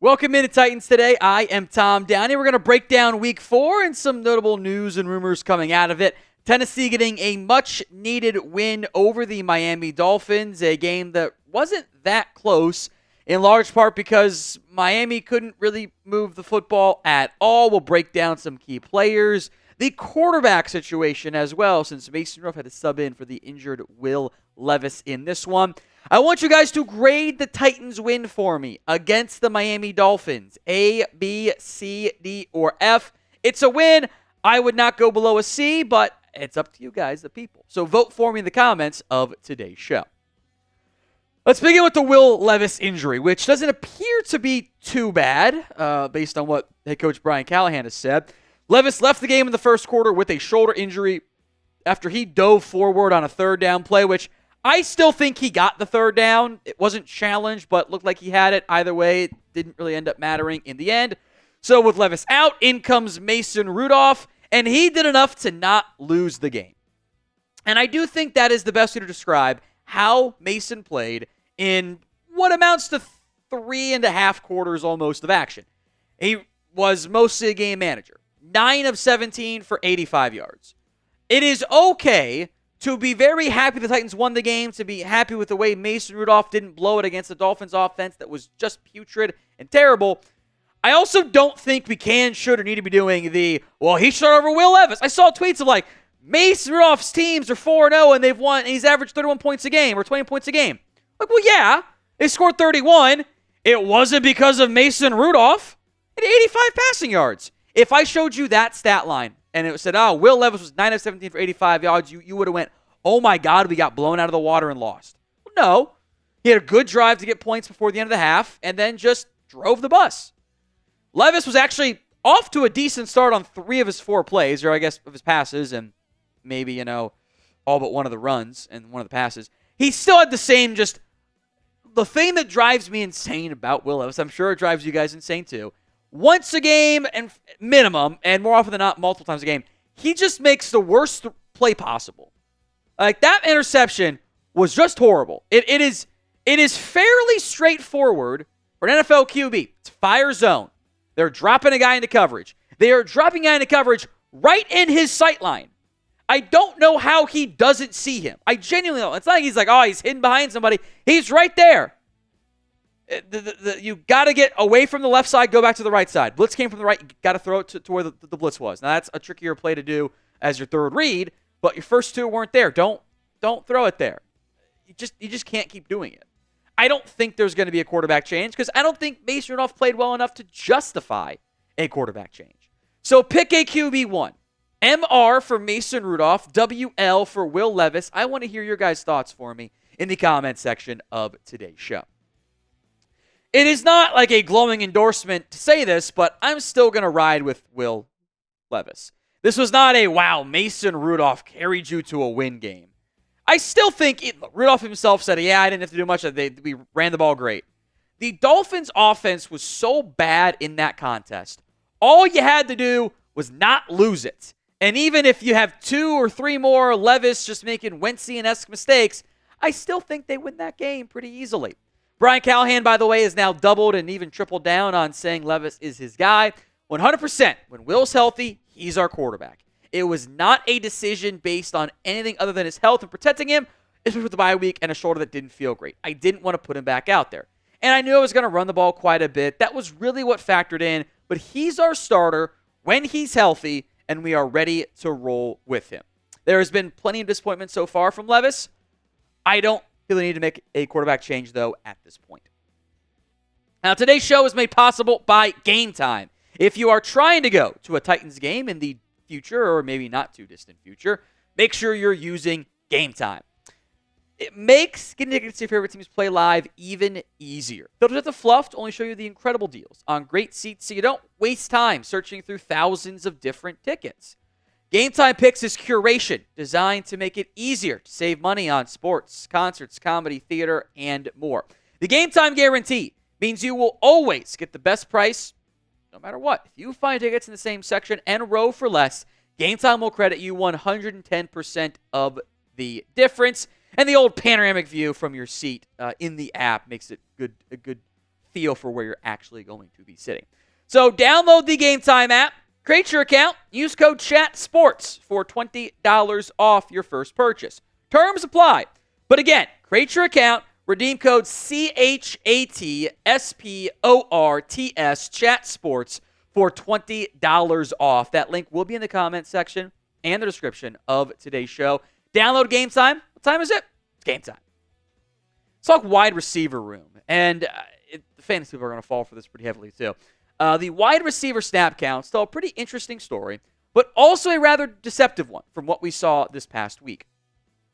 Welcome into Titans Today. I am Tom Downey. We're going to break down Week 4 and some notable news and rumors coming out of it. Tennessee getting a much-needed win over the Miami Dolphins, a game that wasn't that close, in large part because Miami couldn't really move the football at all. We'll break down some key players, the quarterback situation as well, since Mason Rudolph had to sub in for the injured Will Levis in this one. I want you guys to grade the Titans win for me against the Miami Dolphins. A, B, C, D, or F. It's a win. I would not go below a C, but it's up to you guys, the people. So vote for me in the comments of today's show. Let's begin with the Will Levis injury, which doesn't appear to be too bad, based on what head coach Brian Callahan has said. Levis left the game in the first quarter with a shoulder injury after he dove forward on a third down play, which I still think he got the third down. It wasn't challenged, but looked like he had it. Either way, it didn't really end up mattering in the end. So with Levis out, in comes Mason Rudolph, and he did enough to not lose the game. And I do think that is the best way to describe how Mason played in what amounts to 3.5 quarters almost of action. He was mostly a game manager. 9 of 17 for 85 yards. It is okay to be very happy the Titans won the game, to be happy with the way Mason Rudolph didn't blow it against the Dolphins offense that was just putrid and terrible. I also don't think we can, should, or need to be doing he started over Will Levis. I saw tweets of Mason Rudolph's teams are 4-0 and they've won, and he's averaged 31 points a game or 20 points a game. Yeah, they scored 31. It wasn't because of Mason Rudolph. He had 85 passing yards. If I showed you that stat line, and it said, Will Levis was 9 of 17 for 85 yards, you would have went, oh my God, we got blown out of the water and lost. Well, no. He had a good drive to get points before the end of the half, and then just drove the bus. Levis was actually off to a decent start on 3 of his 4 plays, or I guess of his passes, and maybe, all but one of the runs and one of the passes. He still had the same the thing that drives me insane about Will Levis, I'm sure it drives you guys insane too, once a game and minimum, and more often than not, multiple times a game, he just makes the worst play possible. That interception was just horrible. It is fairly straightforward for an NFL QB. It's fire zone. They're dropping a guy into coverage. They are dropping a guy into coverage right in his sight line. I don't know how he doesn't see him. I genuinely don't. It's not like he's hidden behind somebody. He's right there. You got to get away from the left side, go back to the right side. Blitz came from the right. You got to throw it to where the blitz was. Now, that's a trickier play to do as your third read, but your first 2 weren't there. Don't throw it there. You just can't keep doing it. I don't think there's going to be a quarterback change because I don't think Mason Rudolph played well enough to justify a quarterback change. So pick a QB1. MR for Mason Rudolph, WL for Will Levis. I want to hear your guys' thoughts for me in the comment section of today's show. It is not like a glowing endorsement to say this, but I'm still going to ride with Will Levis. This was not a, wow, Mason Rudolph carried you to a win game. I still think Rudolph himself said, yeah, I didn't have to do much. We ran the ball great. The Dolphins' offense was so bad in that contest. All you had to do was not lose it. And even if you have 2 or 3 more Levis just making Wentzian-esque mistakes, I still think they win that game pretty easily. Brian Callahan, by the way, has now doubled and even tripled down on saying Levis is his guy. 100%. When Will's healthy, he's our quarterback. It was not a decision based on anything other than his health and protecting him, especially with the bye week and a shoulder that didn't feel great. I didn't want to put him back out there. And I knew I was going to run the ball quite a bit. That was really what factored in. But he's our starter when he's healthy, and we are ready to roll with him. There has been plenty of disappointment so far from Levis. I don't feel the need to make a quarterback change, though, at this point. Now, today's show is made possible by Game Time. If you are trying to go to a Titans game in the future, or maybe not too distant future, make sure you're using Game Time. It makes getting tickets to your favorite teams play live even easier. They'll just have the fluff to only show you the incredible deals on great seats so you don't waste time searching through thousands of different tickets. Game Time Picks is curation designed to make it easier to save money on sports, concerts, comedy, theater, and more. The Game Time Guarantee means you will always get the best price no matter what. If you find tickets in the same section and row for less, Game Time will credit you 110% of the difference. And the old panoramic view from your seat in the app makes it a good feel for where you're actually going to be sitting. So download the Game Time app, create your account, use code CHATSPORTS for $20 off your first purchase. Terms apply. But again, create your account, redeem code CHATSPORTS, CHATSPORTS for $20 off. That link will be in the comments section and the description of today's show. Download Game Time. What time is it? It's game time. Let's talk wide receiver room. And the fantasy people are going to fall for this pretty heavily too. The wide receiver snap count, still a pretty interesting story, but also a rather deceptive one from what we saw this past week.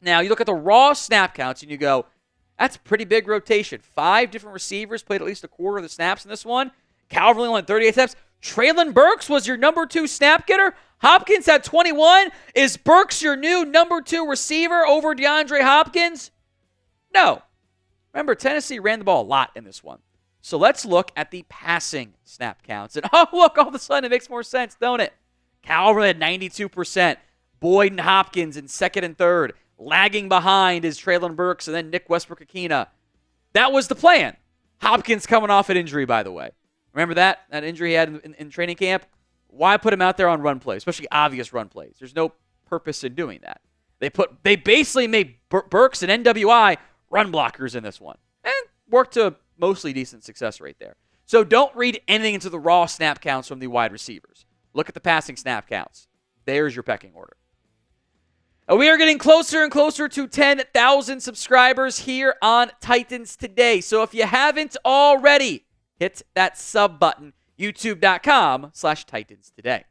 Now, you look at the raw snap counts and you go, that's a pretty big rotation. 5 different receivers played at least a quarter of the snaps in this one. Calvin only went 38 snaps. Treylon Burks was your number 2 snap getter. Hopkins had 21. Is Burks your new number 2 receiver over DeAndre Hopkins? No. Remember, Tennessee ran the ball a lot in this one. So let's look at the passing snap counts. And oh, look, all of a sudden it makes more sense, don't it? Calvin had 92%. Boyd and Hopkins in second and third. Lagging behind is Treylon Burks and then Nick Westbrook-Akina. That was the plan. Hopkins coming off an injury, by the way. Remember that injury he had in training camp? Why put him out there on run plays, especially obvious run plays? There's no purpose in doing that. They basically made Burks and NWI run blockers in this one. And worked to mostly decent success rate there. So don't read anything into the raw snap counts from the wide receivers. Look at the passing snap counts. There's your pecking order. We are getting closer and closer to 10,000 subscribers here on Titans Today. So if you haven't already, hit that sub button, youtube.com/Titans Today.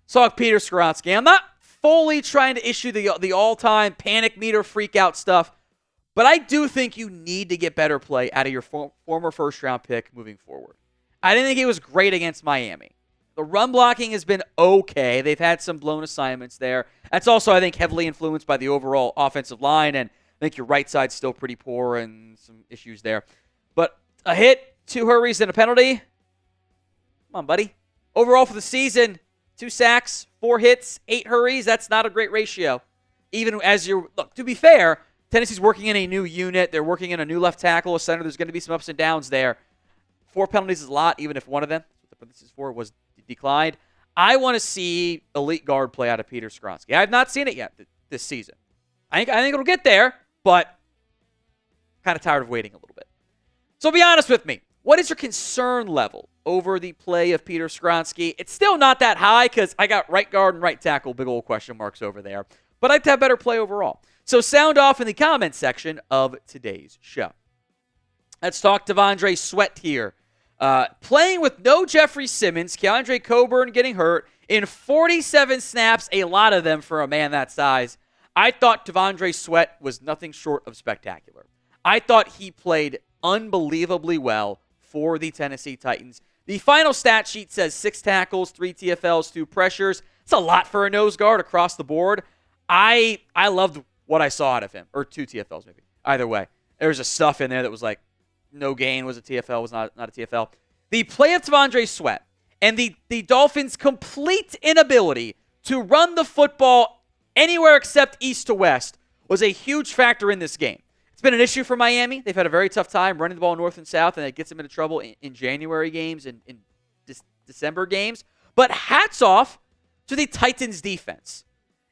Talk Peter Skoronski. I'm not fully trying to issue the all-time panic meter freak out stuff, but I do think you need to get better play out of your former first-round pick moving forward. I didn't think he was great against Miami. The run blocking has been okay. They've had some blown assignments there. That's also, I think, heavily influenced by the overall offensive line, and I think your right side's still pretty poor and some issues there. But a hit, 2 hurries, and a penalty. Come on, buddy. Overall for the season, 2 sacks, 4 hits, 8 hurries. That's not a great ratio. Even as look, to be fair, Tennessee's working in a new unit. They're working in a new left tackle, a center. There's going to be some ups and downs there. 4 penalties is a lot, even if one of them, what the parenthesis for, was declined. I want to see elite guard play out of Peter Skoronski. I have not seen it yet this season. I think it'll get there, but I'm kind of tired of waiting a little bit. So be honest with me. What is your concern level over the play of Peter Skoronski? It's still not that high because I got right guard and right tackle, big old question marks over there. But I'd like to have better play overall. So sound off in the comments section of today's show. Let's talk Devondre Sweat here. Playing with no Jeffrey Simmons, Keandre Coburn getting hurt in 47 snaps, a lot of them for a man that size. I thought Devondre Sweat was nothing short of spectacular. I thought he played unbelievably well for the Tennessee Titans. The final stat sheet says 6 tackles, 3 TFLs, 2 pressures. It's a lot for a nose guard across the board. I loved what I saw out of him, or 2 TFLs maybe. Either way, there was a stuff in there that was like, no gain was a TFL, was not a TFL. The play of Devondre Sweat and the Dolphins' complete inability to run the football anywhere except east to west was a huge factor in this game. It's been an issue for Miami. They've had a very tough time running the ball north and south, and it gets them into trouble in January games and in December games. But hats off to the Titans' defense.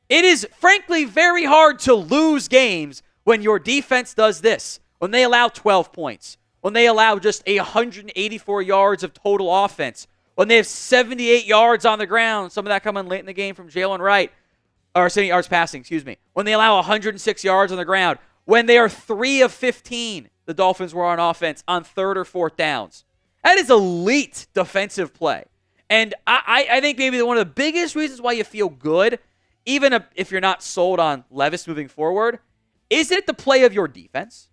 It is, frankly, very hard to lose games when your defense does this, when they allow 12 points. When they allow just 184 yards of total offense, when they have 78 yards on the ground, some of that coming late in the game from Jalen Wright, or 70 yards passing, when they allow 106 yards on the ground, when they are 3 of 15, the Dolphins were on offense on 3rd or 4th downs. That is elite defensive play. And I think maybe one of the biggest reasons why you feel good, even if you're not sold on Levis moving forward, isn't it the play of your defense?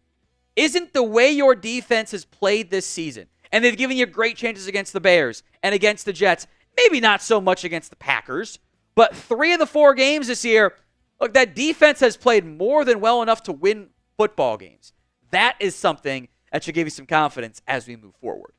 Isn't the way your defense has played this season, and they've given you great chances against the Bears and against the Jets, maybe not so much against the Packers, but 3 of the 4 games this year, look, that defense has played more than well enough to win football games. That is something that should give you some confidence as we move forward.